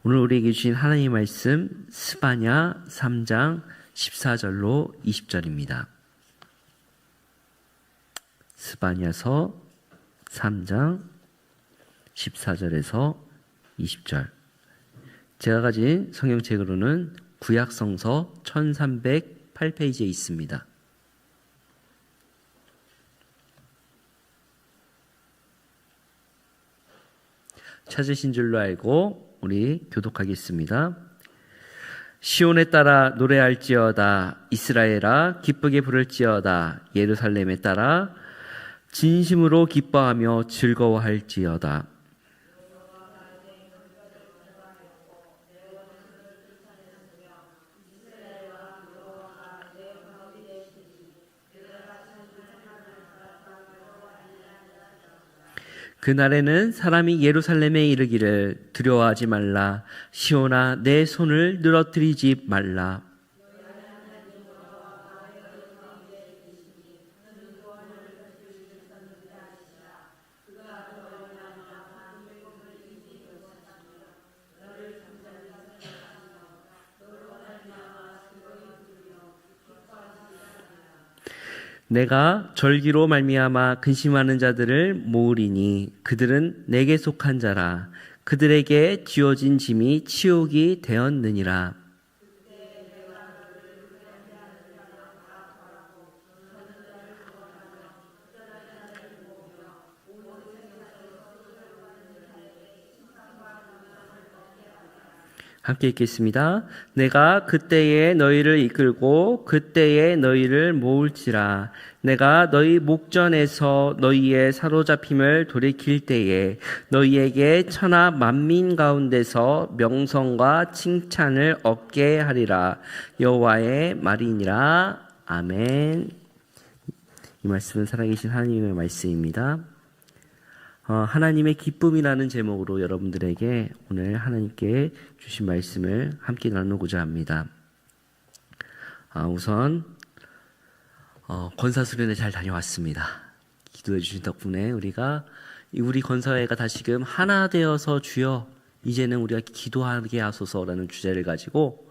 오늘 우리에게 주신 하나님의 말씀 스바냐 3장 14절로 20절입니다. 스바냐서 3장 14절에서 20절. 제가 가진 성경책으로는 구약성서 1308페이지에 있습니다. 찾으신 줄로 알고 우리 교독하겠습니다. 시온에 따라 노래할지어다. 이스라엘아 기쁘게 부를지어다. 예루살렘에 따라 진심으로 기뻐하며 즐거워할지어다. 그날에는 사람이 예루살렘에 이르기를 두려워하지 말라. 시온아 내 손을 늘어뜨리지 말라. 내가 절기로 말미암아 근심하는 자들을 모으리니 그들은 내게 속한 자라. 그들에게 지어진 짐이 치욕이 되었느니라. 함께 읽겠습니다. 내가 그때에 너희를 이끌고 그때에 너희를 모을지라. 내가 너희 목전에서 너희의 사로잡힘을 돌이킬 때에 너희에게 천하 만민 가운데서 명성과 칭찬을 얻게 하리라. 여호와의 말이니라. 아멘. 이 말씀은 살아계신 하나님의 말씀입니다. 하나님의 기쁨이라는 제목으로 여러분들에게 오늘 하나님께 주신 말씀을 함께 나누고자 합니다. 우선 권사수련회 잘 다녀왔습니다. 기도해 주신 덕분에 우리 권사회가 다시금 하나 되어서 주여 이제는 우리가 기도하게 하소서라는 주제를 가지고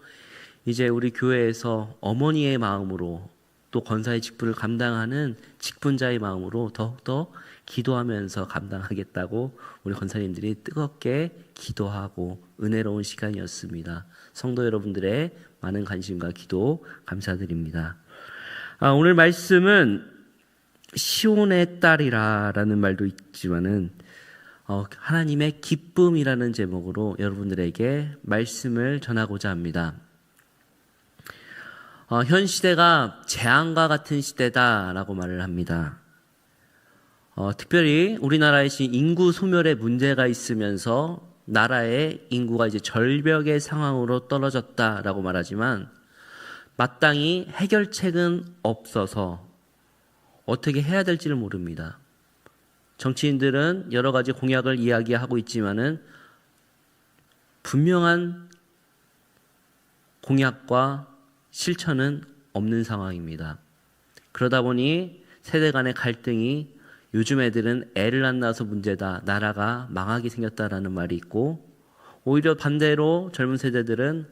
이제 우리 교회에서 어머니의 마음으로 또 권사의 직분을 감당하는 직분자의 마음으로 더욱더 기도하면서 감당하겠다고 우리 권사님들이 뜨겁게 기도하고 은혜로운 시간이었습니다. 성도 여러분들의 많은 관심과 기도 감사드립니다. 오늘 말씀은 시온의 딸이라는 말도 있지만은 하나님의 기쁨이라는 제목으로 여러분들에게 말씀을 전하고자 합니다. 현 시대가 재앙과 같은 시대다라고 말을 합니다. 특별히 우리나라에 지금 인구 소멸의 문제가 있으면서 나라의 인구가 이제 절벽의 상황으로 떨어졌다라고 말하지만 마땅히 해결책은 없어서 어떻게 해야 될지를 모릅니다. 정치인들은 여러 가지 공약을 이야기하고 있지만은 분명한 공약과 실천은 없는 상황입니다. 그러다 보니 세대 간의 갈등이 요즘 애들은 애를 안 낳아서 문제다. 나라가 망하게 생겼다라는 말이 있고 오히려 반대로 젊은 세대들은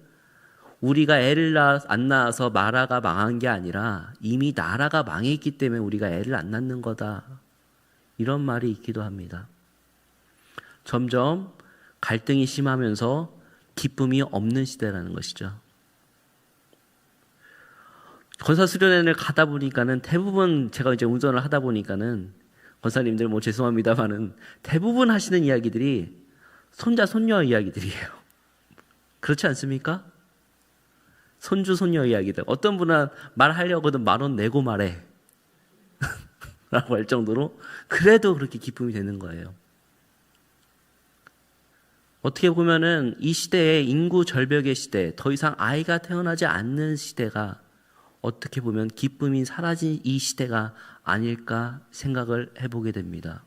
우리가 애를 안 낳아서 나라가 망한 게 아니라 이미 나라가 망했기 때문에 우리가 애를 안 낳는 거다. 이런 말이 있기도 합니다. 점점 갈등이 심하면서 기쁨이 없는 시대라는 것이죠. 권사수련회를 가다 보니까는 대부분 제가 이제 운전을 하다 보니까는 권사님들 죄송합니다만은 대부분 하시는 이야기들이 손자 손녀 이야기들이에요. 그렇지 않습니까? 손주 손녀 이야기들. 어떤 분은 말하려거든 10,000원 내고 말해 라고 할 정도로 그래도 그렇게 기쁨이 되는 거예요. 어떻게 보면은 이 시대의 인구 절벽의 시대, 더 이상 아이가 태어나지 않는 시대가 어떻게 보면 기쁨이 사라진 이 시대가 아닐까 생각을 해보게 됩니다.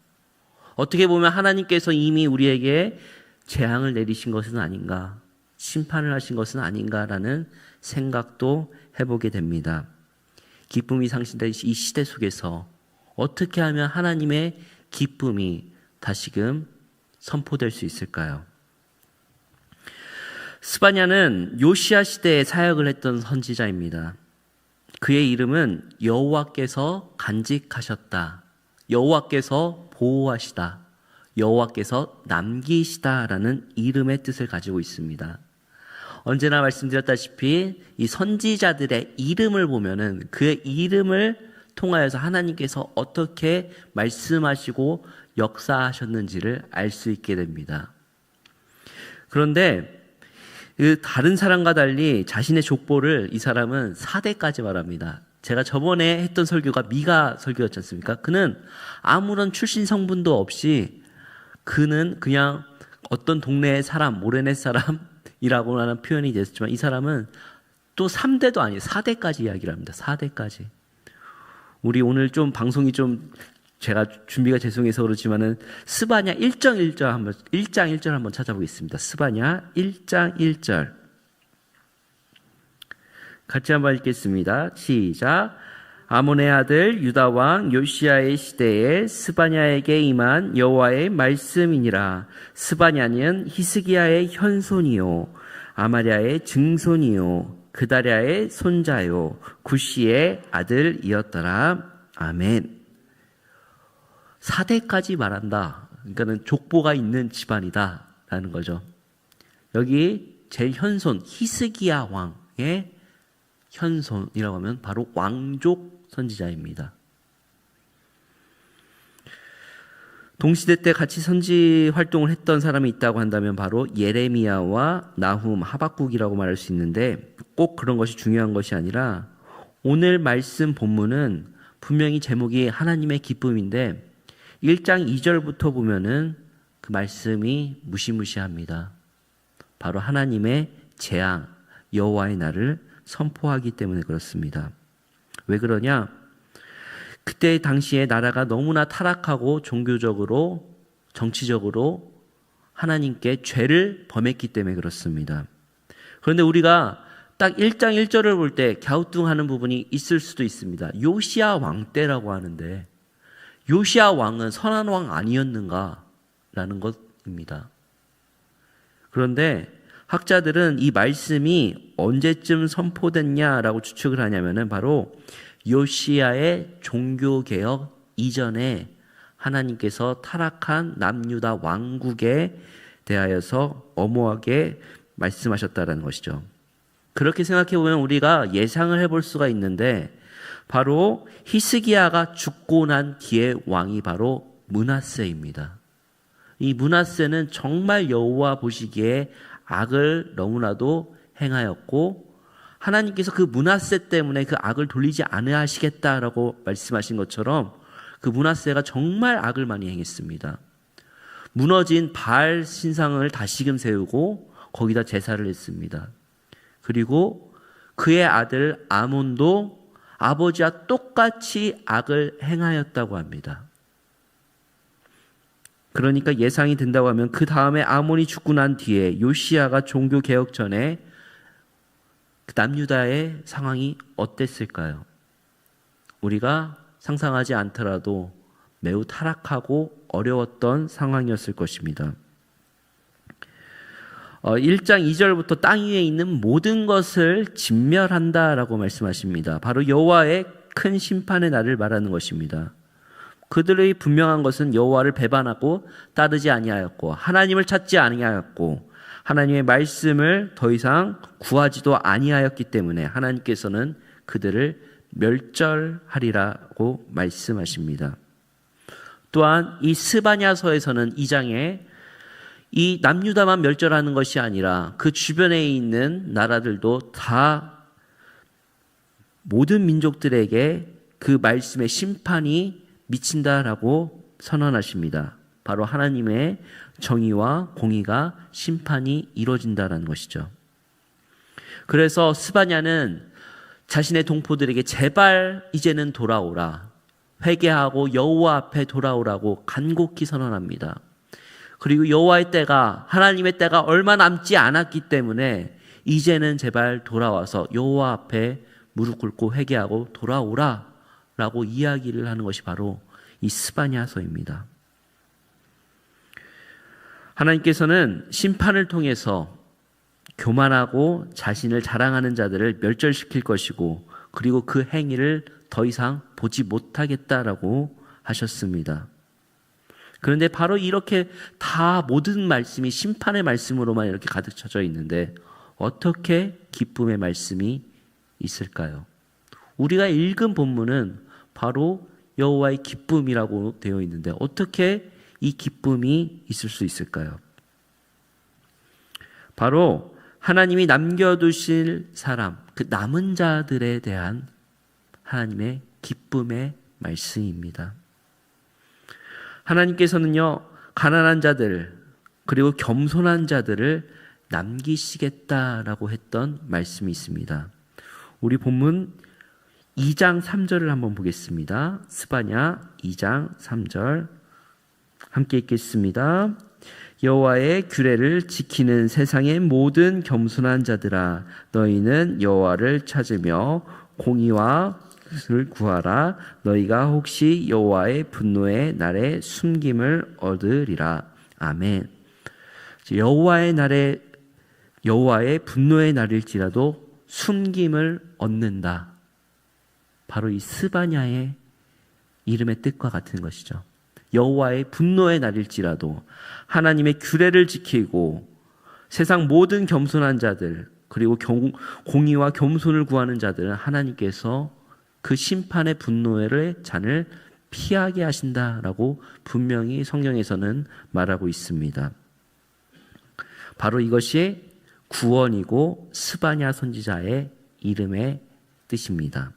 어떻게 보면 하나님께서 이미 우리에게 재앙을 내리신 것은 아닌가, 심판을 하신 것은 아닌가라는 생각도 해보게 됩니다. 기쁨이 상실된 이 시대 속에서 어떻게 하면 하나님의 기쁨이 다시금 선포될 수 있을까요? 스바냐는 요시야 시대에 사역을 했던 선지자입니다. 그의 이름은 여호와께서 간직하셨다, 여호와께서 보호하시다, 여호와께서 남기시다라는 이름의 뜻을 가지고 있습니다. 언제나 말씀드렸다시피 이 선지자들의 이름을 보면은 그의 이름을 통하여서 하나님께서 어떻게 말씀하시고 역사하셨는지를 알 수 있게 됩니다. 그런데 그 다른 사람과 달리 자신의 족보를 이 사람은 4대까지 말합니다. 제가 저번에 했던 설교가 미가 설교였지 않습니까? 그는 아무런 출신 성분도 없이 그는 그냥 어떤 동네의 사람, 모레넷 사람이라고 하는 표현이 됐지만 이 사람은 또 3대도 아니에요. 4대까지 이야기를 합니다. 4대까지. 우리 오늘 좀 방송이 좀 제가 준비가 죄송해서 그렇지만은 스바냐 1장 1절 한번 찾아보겠습니다. 스바냐 1장 1절. 같이 한번 읽겠습니다. 시작. 아몬의 아들 유다 왕 요시야의 시대에 스바냐에게 임한 여호와의 말씀이니라. 스바냐는 히스기야의 현손이요 아마랴의 증손이요 그다랴의 손자요 구시의 아들이었더라. 아멘. 4대까지 말한다. 그러니까는 족보가 있는 집안이다 라는 거죠. 여기 제일 현손 히스기야 왕의 현손이라고 하면 바로 왕족 선지자입니다. 동시대 때 같이 선지 활동을 했던 사람이 있다고 한다면 바로 예레미야와 나훔, 하박국이라고 말할 수 있는데 꼭 그런 것이 중요한 것이 아니라 오늘 말씀 본문은 분명히 제목이 하나님의 기쁨인데 1장 2절부터 보면은 그 말씀이 무시무시합니다. 바로 하나님의 재앙, 여호와의 날을 선포하기 때문에 그렇습니다. 왜 그러냐? 그때 당시에 나라가 너무나 타락하고 종교적으로, 정치적으로 하나님께 죄를 범했기 때문에 그렇습니다. 그런데 우리가 딱 1장 1절을 볼 때 갸우뚱하는 부분이 있을 수도 있습니다. 요시야 왕 때라고 하는데 요시야 왕은 선한 왕 아니었는가? 라는 것입니다. 그런데 학자들은 이 말씀이 언제쯤 선포됐냐라고 추측을 하냐면은 바로 요시야의 종교개혁 이전에 하나님께서 타락한 남유다 왕국에 대하여서 엄호하게 말씀하셨다라는 것이죠. 그렇게 생각해 보면 우리가 예상을 해볼 수가 있는데 바로 히스기야가 죽고 난 뒤의 왕이 바로 므낫세입니다. 이 므낫세는 정말 여호와 보시기에 악을 너무나도 행하였고 하나님께서 그 므낫세 때문에 그 악을 돌리지 않으시겠다라고 말씀하신 것처럼 그 므낫세가 정말 악을 많이 행했습니다. 무너진 바알 신상을 다시금 세우고 거기다 제사를 했습니다. 그리고 그의 아들 아몬도 아버지와 똑같이 악을 행하였다고 합니다. 그러니까 예상이 된다고 하면 그 다음에 아몬이 죽고 난 뒤에 요시야가 종교개혁 전에 남유다의 상황이 어땠을까요? 우리가 상상하지 않더라도 매우 타락하고 어려웠던 상황이었을 것입니다. 1장 2절부터 땅 위에 있는 모든 것을 진멸한다라고 말씀하십니다. 바로 여호와의 큰 심판의 날을 말하는 것입니다. 그들의 분명한 것은 여호와를 배반하고 따르지 아니하였고 하나님을 찾지 아니하였고 하나님의 말씀을 더 이상 구하지도 아니하였기 때문에 하나님께서는 그들을 멸절하리라고 말씀하십니다. 또한 이 스바냐서에서는 2장에 이 남유다만 멸절하는 것이 아니라 그 주변에 있는 나라들도 다 모든 민족들에게 그 말씀의 심판이 미친다라고 선언하십니다. 바로 하나님의 정의와 공의가 심판이 이루어진다라는 것이죠. 그래서 스바냐는 자신의 동포들에게 제발 이제는 돌아오라, 회개하고 여호와 앞에 돌아오라고 간곡히 선언합니다. 그리고 여호와의 때가, 하나님의 때가 얼마 남지 않았기 때문에 이제는 제발 돌아와서 여호와 앞에 무릎 꿇고 회개하고 돌아오라 라고 이야기를 하는 것이 바로 이 스바냐서입니다. 하나님께서는 심판을 통해서 교만하고 자신을 자랑하는 자들을 멸절시킬 것이고 그리고 그 행위를 더 이상 보지 못하겠다라고 하셨습니다. 그런데 바로 이렇게 다 모든 말씀이 심판의 말씀으로만 이렇게 가득 차져 있는데 어떻게 기쁨의 말씀이 있을까요? 우리가 읽은 본문은 바로 여호와의 기쁨이라고 되어 있는데 어떻게 이 기쁨이 있을 수 있을까요? 바로 하나님이 남겨두실 사람, 그 남은 자들에 대한 하나님의 기쁨의 말씀입니다. 하나님께서는요, 가난한 자들, 그리고 겸손한 자들을 남기시겠다라고 했던 말씀이 있습니다. 우리 본문 2장 3절을 한번 보겠습니다. 스바냐 2장 3절 함께 읽겠습니다. 여호와의 규례를 지키는 세상의 모든 겸손한 자들아, 너희는 여호와를 찾으며 공의와 를 구하라. 너희가 혹시 여호와의 분노의 날에 숨김을 얻으리라. 아멘. 여호와의 분노의 날일지라도 숨김을 얻는다. 바로 이 스바냐의 이름의 뜻과 같은 것이죠. 여호와의 분노의 날일지라도 하나님의 규례를 지키고 세상 모든 겸손한 자들 그리고 공의와 겸손을 구하는 자들은 하나님께서 그 심판의 분노의 잔을 피하게 하신다라고 분명히 성경에서는 말하고 있습니다. 바로 이것이 구원이고 스바냐 선지자의 이름의 뜻입니다.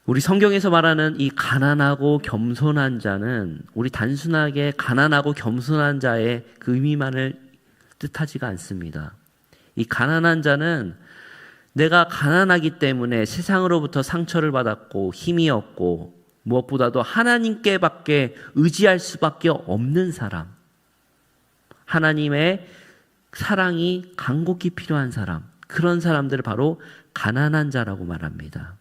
우리 성경에서 말하는 이 가난하고 겸손한 자는 우리 단순하게 가난하고 겸손한 자의 그 의미만을 뜻하지가 않습니다. 이 가난한 자는 내가 가난하기 때문에 세상으로부터 상처를 받았고 힘이 없고 무엇보다도 하나님께밖에 의지할 수밖에 없는 사람, 하나님의 사랑이 간곡히 필요한 사람, 그런 사람들을 바로 가난한 자라고 말합니다.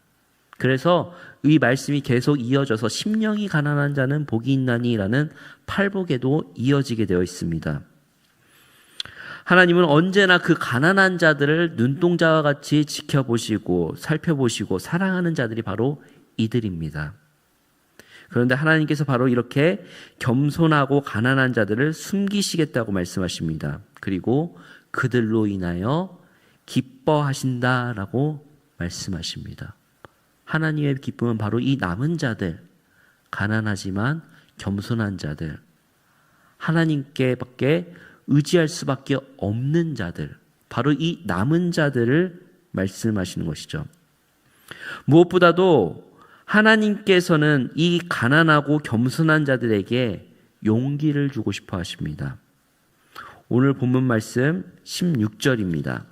그래서 이 말씀이 계속 이어져서 심령이 가난한 자는 복이 있나니라는 팔복에도 이어지게 되어 있습니다. 하나님은 언제나 그 가난한 자들을 눈동자와 같이 지켜보시고 살펴보시고 사랑하는 자들이 바로 이들입니다. 그런데 하나님께서 바로 이렇게 겸손하고 가난한 자들을 숨기시겠다고 말씀하십니다. 그리고 그들로 인하여 기뻐하신다라고 말씀하십니다. 하나님의 기쁨은 바로 이 남은 자들, 가난하지만 겸손한 자들, 하나님께밖에 의지할 수밖에 없는 자들, 바로 이 남은 자들을 말씀하시는 것이죠. 무엇보다도 하나님께서는 이 가난하고 겸손한 자들에게 용기를 주고 싶어 하십니다. 오늘 본문 말씀 16절입니다.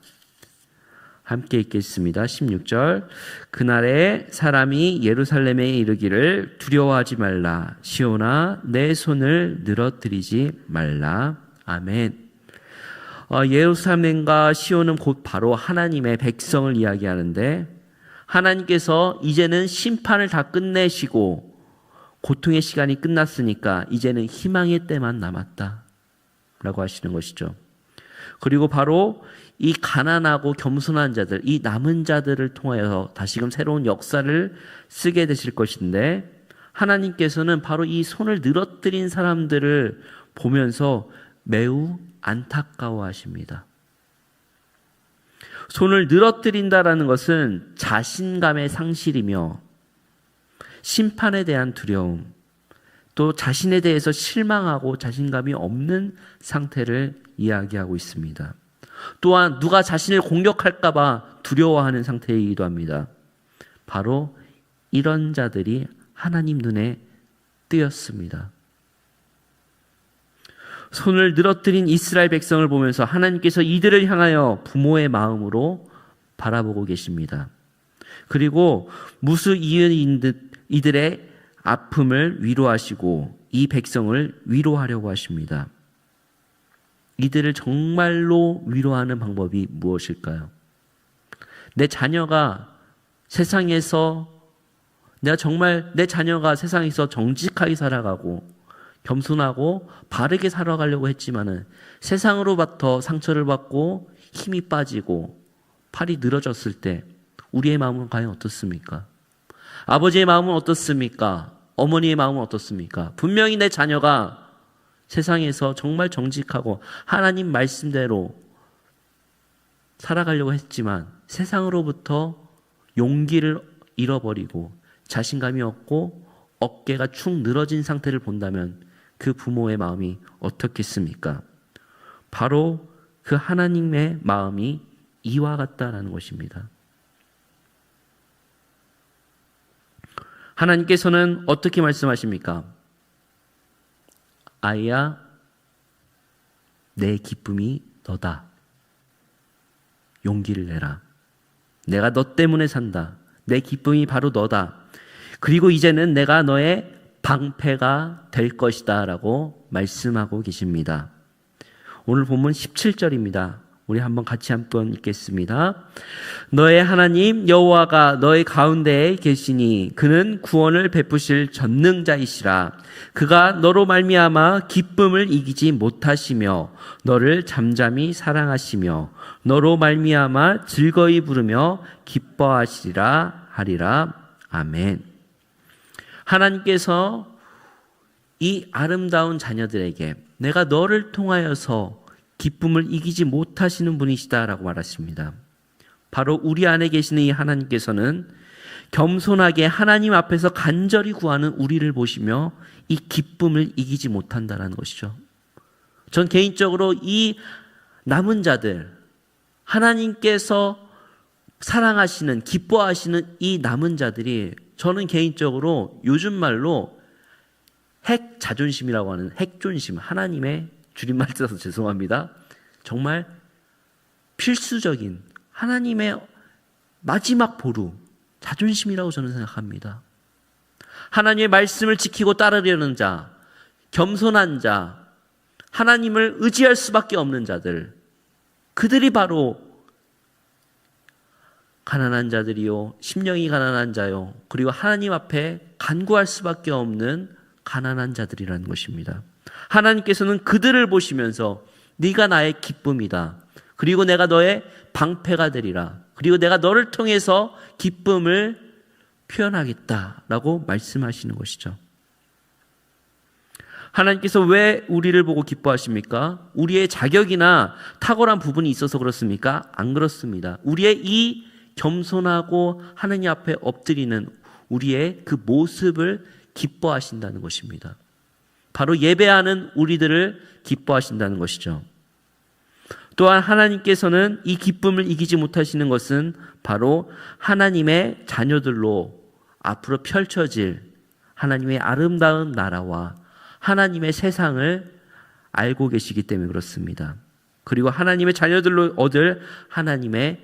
함께 읽겠습니다. 16절. 그날에 사람이 예루살렘에 이르기를 두려워하지 말라. 시온아 내 손을 늘어뜨리지 말라. 아멘. 예루살렘과 시온은 곧 바로 하나님의 백성을 이야기하는데 하나님께서 이제는 심판을 다 끝내시고 고통의 시간이 끝났으니까 이제는 희망의 때만 남았다 라고 하시는 것이죠. 그리고 바로 이 가난하고 겸손한 자들, 이 남은 자들을 통하여 다시금 새로운 역사를 쓰게 되실 것인데 하나님께서는 바로 이 손을 늘어뜨린 사람들을 보면서 매우 안타까워하십니다. 손을 늘어뜨린다라는 것은 자신감의 상실이며 심판에 대한 두려움, 또 자신에 대해서 실망하고 자신감이 없는 상태를 이야기하고 있습니다. 또한 누가 자신을 공격할까 봐 두려워하는 상태이기도 합니다. 바로 이런 자들이 하나님 눈에 띄었습니다. 손을 늘어뜨린 이스라엘 백성을 보면서 하나님께서 이들을 향하여 부모의 마음으로 바라보고 계십니다. 그리고 무수이은 이들의 아픔을 위로하시고 이 백성을 위로하려고 하십니다. 이들을 정말로 위로하는 방법이 무엇일까요? 내 자녀가 세상에서 정말로 정직하게 살아가고 겸손하고 바르게 살아가려고 했지만은 세상으로부터 상처를 받고 힘이 빠지고 팔이 늘어졌을 때 우리의 마음은 과연 어떻습니까? 아버지의 마음은 어떻습니까? 어머니의 마음은 어떻습니까? 분명히 내 자녀가 세상에서 정말 정직하고 하나님 말씀대로 살아가려고 했지만 세상으로부터 용기를 잃어버리고 자신감이 없고 어깨가 축 늘어진 상태를 본다면 그 부모의 마음이 어떻겠습니까? 바로 그 하나님의 마음이 이와 같다라는 것입니다. 하나님께서는 어떻게 말씀하십니까? 아이야, 내 기쁨이 너다. 용기를 내라. 내가 너 때문에 산다. 내 기쁨이 바로 너다. 그리고 이제는 내가 너의 방패가 될 것이다 라고 말씀하고 계십니다. 오늘 본문 17절입니다. 우리 한번 같이 한번 읽겠습니다. 너의 하나님 여호와가 너의 가운데에 계시니 그는 구원을 베푸실 전능자이시라. 그가 너로 말미암아 기쁨을 이기지 못하시며 너를 잠잠히 사랑하시며 너로 말미암아 즐거이 부르며 기뻐하시리라 하리라. 아멘. 하나님께서 이 아름다운 자녀들에게 내가 너를 통하여서 기쁨을 이기지 못하시는 분이시다라고 말하십니다. 바로 우리 안에 계시는 이 하나님께서는 겸손하게 하나님 앞에서 간절히 구하는 우리를 보시며 이 기쁨을 이기지 못한다라는 것이죠. 전 개인적으로 이 남은 자들, 하나님께서 사랑하시는, 기뻐하시는 이 남은 자들이 저는 개인적으로 요즘 말로 핵 자존심이라고 하는 핵존심, 하나님의 줄임말 써서 죄송합니다. 정말 필수적인 하나님의 마지막 보루, 자존심이라고 저는 생각합니다. 하나님의 말씀을 지키고 따르려는 자, 겸손한 자, 하나님을 의지할 수밖에 없는 자들, 그들이 바로 가난한 자들이요, 심령이 가난한 자요, 그리고 하나님 앞에 간구할 수밖에 없는 가난한 자들이라는 것입니다. 하나님께서는 그들을 보시면서 네가 나의 기쁨이다. 그리고 내가 너의 방패가 되리라. 그리고 내가 너를 통해서 기쁨을 표현하겠다라고 말씀하시는 것이죠. 하나님께서 왜 우리를 보고 기뻐하십니까? 우리의 자격이나 탁월한 부분이 있어서 그렇습니까? 안 그렇습니다. 우리의 이 겸손하고 하느님 앞에 엎드리는 우리의 그 모습을 기뻐하신다는 것입니다. 바로 예배하는 우리들을 기뻐하신다는 것이죠. 또한 하나님께서는 이 기쁨을 이기지 못하시는 것은 바로 하나님의 자녀들로 앞으로 펼쳐질 하나님의 아름다운 나라와 하나님의 세상을 알고 계시기 때문에 그렇습니다. 그리고 하나님의 자녀들로 얻을 하나님의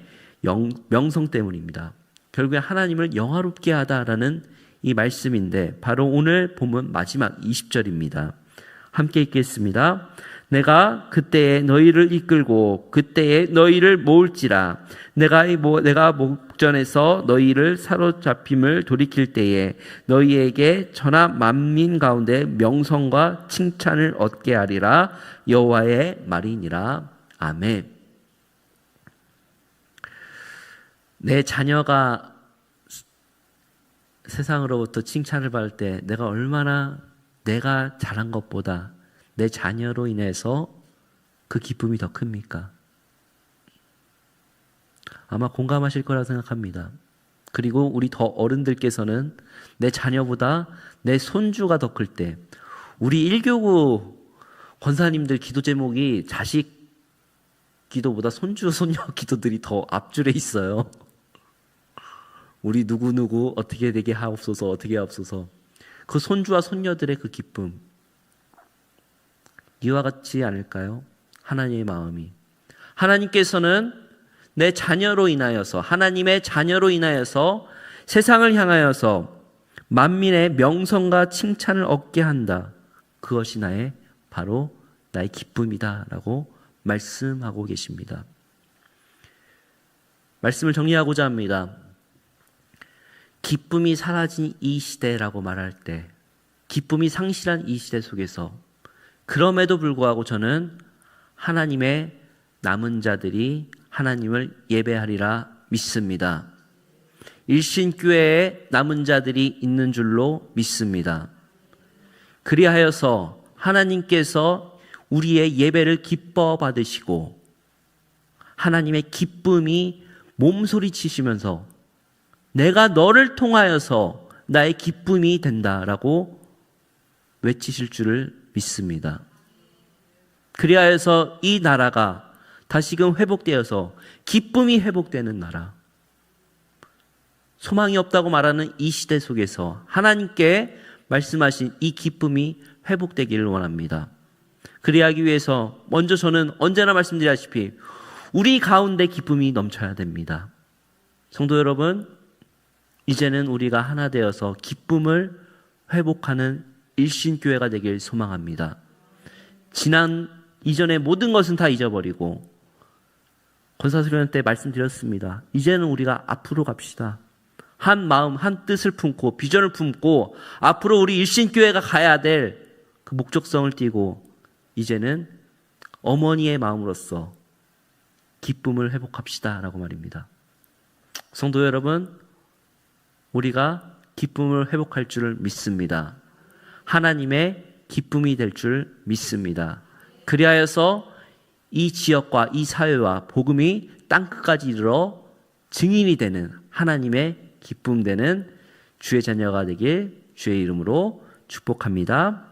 명성 때문입니다. 결국에 하나님을 영화롭게 하다라는 이 말씀인데 바로 오늘 본문 마지막 20절입니다. 함께 읽겠습니다. 내가 그때에 너희를 이끌고 그때에 너희를 모을지라. 내가 목전에서 너희를 사로잡힘을 돌이킬 때에 너희에게 전하 만민 가운데 명성과 칭찬을 얻게 하리라. 여호와의 말이니라. 아멘. 내 자녀가 세상으로부터 칭찬을 받을 때 내가 얼마나 내가 잘한 것보다 내 자녀로 인해서 그 기쁨이 더 큽니까? 아마 공감하실 거라 생각합니다. 그리고 우리 더 어른들께서는 내 자녀보다 내 손주가 더 클 때, 우리 1교구 권사님들 기도 제목이 자식 기도보다 손주, 손녀 기도들이 더 앞줄에 있어요. 우리 누구누구 어떻게 되게 하옵소서, 어떻게 하옵소서. 그 손주와 손녀들의 그 기쁨, 이와 같지 않을까요? 하나님의 마음이. 하나님께서는 내 자녀로 인하여서, 하나님의 자녀로 인하여서 세상을 향하여서 만민의 명성과 칭찬을 얻게 한다. 그것이 바로 나의 기쁨이다 라고 말씀하고 계십니다. 말씀을 정리하고자 합니다. 기쁨이 사라진 이 시대라고 말할 때 기쁨이 상실한 이 시대 속에서 그럼에도 불구하고 저는 하나님의 남은 자들이 하나님을 예배하리라 믿습니다. 일신교회에 남은 자들이 있는 줄로 믿습니다. 그리하여서 하나님께서 우리의 예배를 기뻐 받으시고 하나님의 기쁨이 몸소리 치시면서 내가 너를 통하여서 나의 기쁨이 된다라고 외치실 줄을 믿습니다. 그리하여서 이 나라가 다시금 회복되어서 기쁨이 회복되는 나라, 소망이 없다고 말하는 이 시대 속에서 하나님께 말씀하신 이 기쁨이 회복되기를 원합니다. 그리하기 위해서 먼저 저는 언제나 말씀드리다시피 우리 가운데 기쁨이 넘쳐야 됩니다. 성도 여러분, 이제는 우리가 하나 되어서 기쁨을 회복하는 일신교회가 되길 소망합니다. 지난 이전의 모든 것은 다 잊어버리고 권사수련 때 말씀드렸습니다. 이제는 우리가 앞으로 갑시다. 한 마음, 한 뜻을 품고 비전을 품고 앞으로 우리 일신교회가 가야 될 그 목적성을 띠고 이제는 어머니의 마음으로서 기쁨을 회복합시다 라고 말입니다. 성도 여러분, 우리가 기쁨을 회복할 줄을 믿습니다. 하나님의 기쁨이 될 줄 믿습니다. 그리하여서 이 지역과 이 사회와 복음이 땅끝까지 이르러 증인이 되는 하나님의 기쁨 되는 주의 자녀가 되길 주의 이름으로 축복합니다.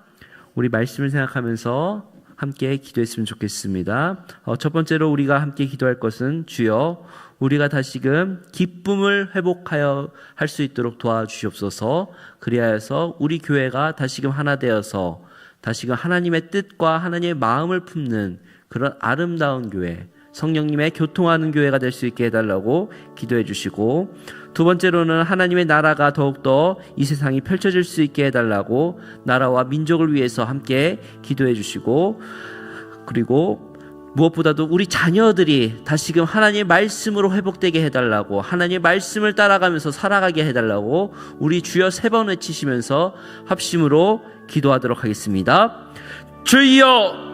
우리 말씀을 생각하면서 함께 기도했으면 좋겠습니다. 첫 번째로 우리가 함께 기도할 것은 주여 우리가 다시금 기쁨을 회복하여 할 수 있도록 도와주시옵소서. 그리하여서 우리 교회가 다시금 하나 되어서 다시금 하나님의 뜻과 하나님의 마음을 품는 그런 아름다운 교회, 성령님의 교통하는 교회가 될 수 있게 해달라고 기도해 주시고, 두 번째로는 하나님의 나라가 더욱더 이 세상이 펼쳐질 수 있게 해달라고 나라와 민족을 위해서 함께 기도해 주시고, 그리고 무엇보다도 우리 자녀들이 다시금 하나님의 말씀으로 회복되게 해달라고, 하나님의 말씀을 따라가면서 살아가게 해달라고 우리 주여 3번 외치시면서 합심으로 기도하도록 하겠습니다. 주여